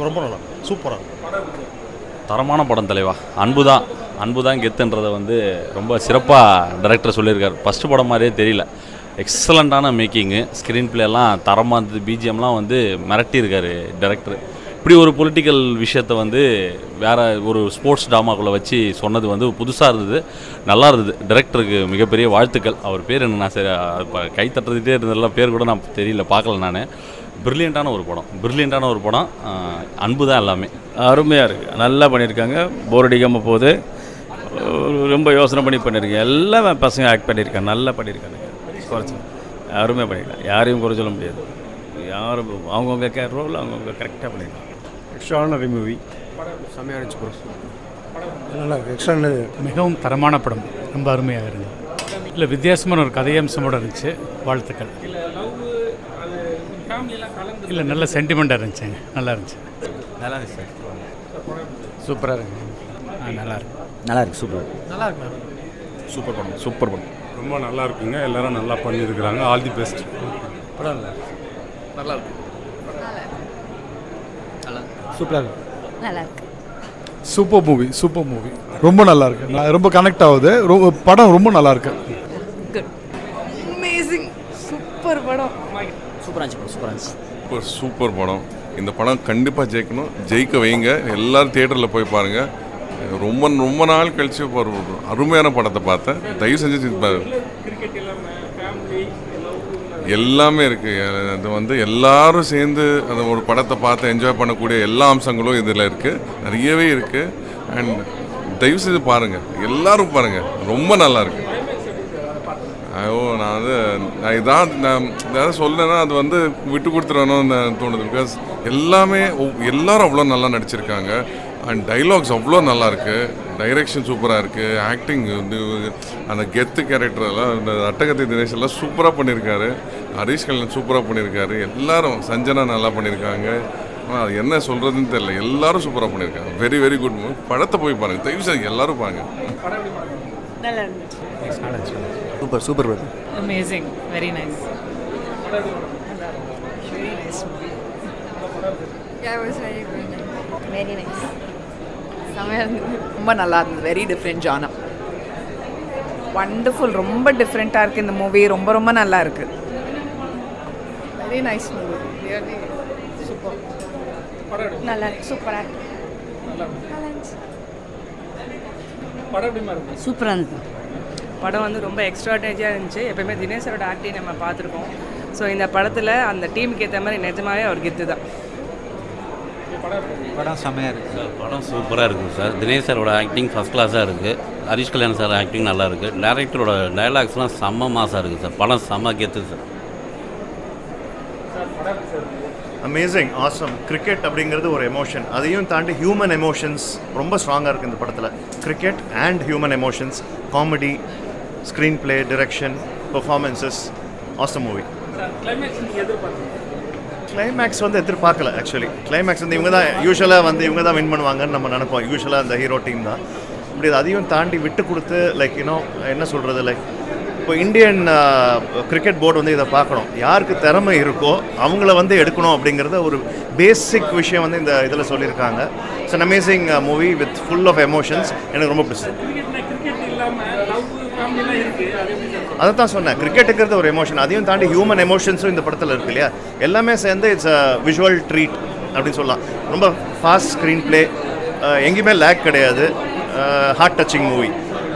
ரொம்ப நல்லா சூப்பராக தரமான படம் தலைவா. அன்பு தான் கெத்துன்றதை வந்து ரொம்ப சிறப்பாக டைரக்டர் சொல்லியிருக்காரு. ஃபஸ்ட்டு படம் மாதிரியே தெரியல. எக்ஸலண்ட்டான மேக்கிங்கு, ஸ்க்ரீன் பிளேலாம் தரமாக இருந்தது. பிஜிஎம்லாம் வந்து மிரட்டியிருக்காரு டைரக்டர். இப்படி ஒரு பொலிட்டிக்கல் விஷயத்தை வந்து வேறு ஒரு ஸ்போர்ட்ஸ் ட்ராமாக்குள்ளே வச்சு சொன்னது வந்து புதுசாக இருந்தது, நல்லா இருந்தது. டைரக்டருக்கு மிகப்பெரிய வாழ்த்துக்கள். அவர் பேர் என்ன, நான் சரி கை தட்டுறதுகிட்டே இருந்ததெல்லாம் பேர் கூட நான் தெரியல, பார்க்கல நான். ப்ரில்லியண்ட்டான ஒரு படம். அன்பு தான் எல்லாமே அருமையாக இருக்குது, நல்லா பண்ணியிருக்காங்க. போர் அடிக்காமல் போகுது. ரொம்ப யோசனை பண்ணி பண்ணியிருக்கேன். எல்லாமே பசங்க ஆக்ட் பண்ணியிருக்காங்க, நல்லா பண்ணியிருக்காங்க. குறைச்சி அருமையாக பண்ணியிருக்காங்க, யாரையும் குறை சொல்ல முடியாது. யாரும் அவங்கவுங்க ரோல் அவங்கவுங்க கரெக்டாக பண்ணியிருக்காங்க. எக்ஸ்ட்ரானரி மூவி, செம்மையாக இருந்துச்சு ப்ரோ. நல்லா இருக்குது. எக்ஸ்ட்ரானரி, மிகவும் தரமான படம், ரொம்ப அருமையாக இருந்தது. இல்லை, வித்தியாசமான ஒரு கதையம்சமோடு இருந்துச்சு. வாழ்த்துக்கள். இல்லை, நல்ல சென்டிமெண்ட்டாக இருந்துச்சுங்க, நல்லா இருந்துச்சு. நல்லா இருந்துச்சு சார். சூப்பராக இருக்குங்க. நல்லா இருக்கு சூப்பர் படம் ரொம்ப நல்லா இருக்குங்க. எல்லாரும் நல்லா பண்ணியிருக்கிறாங்க. All the best. படம் நல்லா இருக்கு. சூப்பராக இருக்கு. நல்லா இருக்கு. சூப்பர் மூவி ரொம்ப நல்லா இருக்கு. ரொம்ப கனெக்ட் ஆகுது. படம் ரொம்ப நல்லா இருக்கு. குட், அமேசிங், சூப்பர் படம். சூப்பர் படம். இந்த படம் கண்டிப்பாக ஜெயிக்கணும், ஜெயிக்க வைங்க. எல்லாரும் தியேட்டரில் போய் பாருங்கள். ரொம்ப நாள் கழிச்சு ஒரு அருமையான படத்தை பார்த்தேன். தயவு செஞ்சு எல்லாமே இருக்குது. அது வந்து எல்லாரும் சேர்ந்து அந்த ஒரு படத்தை பார்த்து என்ஜாய் பண்ணக்கூடிய எல்லா அம்சங்களும் இதில் இருக்குது, நிறையவே இருக்குது. அண்ட் தயவு செய்து பாருங்கள், எல்லாரும் பாருங்கள், ரொம்ப நல்லா இருக்குது. நான் இதான் சொல்லலைன்னா அது வந்து விட்டு கொடுத்துருவேணும்னு தோணுது. பிகாஸ் எல்லாரும் அவ்வளோ நல்லா நடிச்சிருக்காங்க. அண்ட் டைலாக்ஸ் அவ்வளோ நல்லாயிருக்கு, டைரெக்ஷன் சூப்பராக இருக்குது, ஆக்டிங் வந்து அந்த கெத்து கேரக்டரெல்லாம் இந்த அட்டகத்தி தினேஷ் எல்லாம் சூப்பராக பண்ணியிருக்காரு. ஹரிஷ் கல்யாண் சூப்பராக பண்ணியிருக்காரு. எல்லாரும், சஞ்சனா நல்லா பண்ணியிருக்காங்க. அது என்ன சொல்கிறதுன்னு தெரியல, எல்லாரும் சூப்பராக பண்ணியிருக்காங்க. Very very good movie. படத்தை போய் பாருங்கள், தயவு செய்து எல்லாரும் பாருங்க. நல்லா இருந்துச்சு. Super bro. Amazing, very nice. Very nice. Yeah, it was very good. Very nice. செமையாக இருந்தது. ரொம்ப நல்லா இருந்தது. Very different genre. வண்டர்ஃபுல். ரொம்ப டிஃப்ரெண்ட்டாக இருக்குது இந்த மூவி. ரொம்ப நல்லா இருக்குது. Very nice movie. Really super. நல்லா இருக்கு. சூப்பராக இருக்கு. நல்லா இருந்துச்சு. சூப்பராக இருந்தது. படம் வந்து ரொம்ப எக்ஸ்ட்ராடனரியாக இருந்துச்சு. எப்போயுமே தினேஷரோட ஆக்டிங் நம்ம பார்த்துருக்கோம். ஸோ இந்த படத்தில் அந்த டீமுக்கு ஏற்ற மாதிரி நிஜமாகவே அவர் கெத்து தான். படம் செம்மையாக இருக்குது சார். படம் சூப்பராக இருக்குது சார். தினேஷ் சாரோட ஆக்டிங் ஃபஸ்ட் கிளாஸாக இருக்குது. ஹரிஷ் கல்யாண் சார் ஆக்டிங் நல்லா இருக்குது. டைரக்டரோட டைலாக்ஸ்லாம் செம்ம மாசாக இருக்குது சார். படம் செம்ம கெத்து சார். Amazing, awesome. கிரிக்கெட் அப்படிங்கிறது ஒரு எமோஷன், அதையும் தாண்டி ஹியூமன் எமோஷன்ஸ் ரொம்ப ஸ்ட்ராங்காக இருக்குது இந்த படத்தில். Cricket and human emotions, comedy, screen play, direction, performances, awesome movie. Climax வந்து எதிர்பார்க்கல. ஆக்சுவலி கிளைமேக்ஸ் வந்து இவங்க தான் வின் பண்ணுவாங்கன்னு நம்ம நினைப்போம். யூஸ்வலாக அந்த ஹீரோ டீம் தான். இப்படி அதையும் தாண்டி விட்டு கொடுத்து என்ன சொல்கிறது, இப்போ இந்தியன் கிரிக்கெட் போர்டு வந்து இதை பார்க்கணும். யாருக்கு திறமை இருக்கோ அவங்கள வந்து எடுக்கணும் அப்படிங்கிறத ஒரு பேசிக் விஷயம் வந்து இந்த இதில் சொல்லியிருக்காங்க. It's an amazing movie with full of emotions. எனக்கு ரொம்ப பிடிச்சது. அதை தான் சொன்னேன், கிரிக்கெட்டுங்கிறது ஒரு எமோஷன், அதையும் தாண்டி ஹியூமன் எமோஷன்ஸும் இந்த படத்தில் இருக்கு இல்லையா. எல்லாமே சேர்ந்து இட்ஸ் அ விஷுவல் ட்ரீட் அப்படின்னு சொல்லலாம். ரொம்ப ஃபாஸ்ட் ஸ்க்ரீன் பிளே, எங்கேயுமே லேக் கிடையாது, ஹார்ட் டச்சிங் மூவி.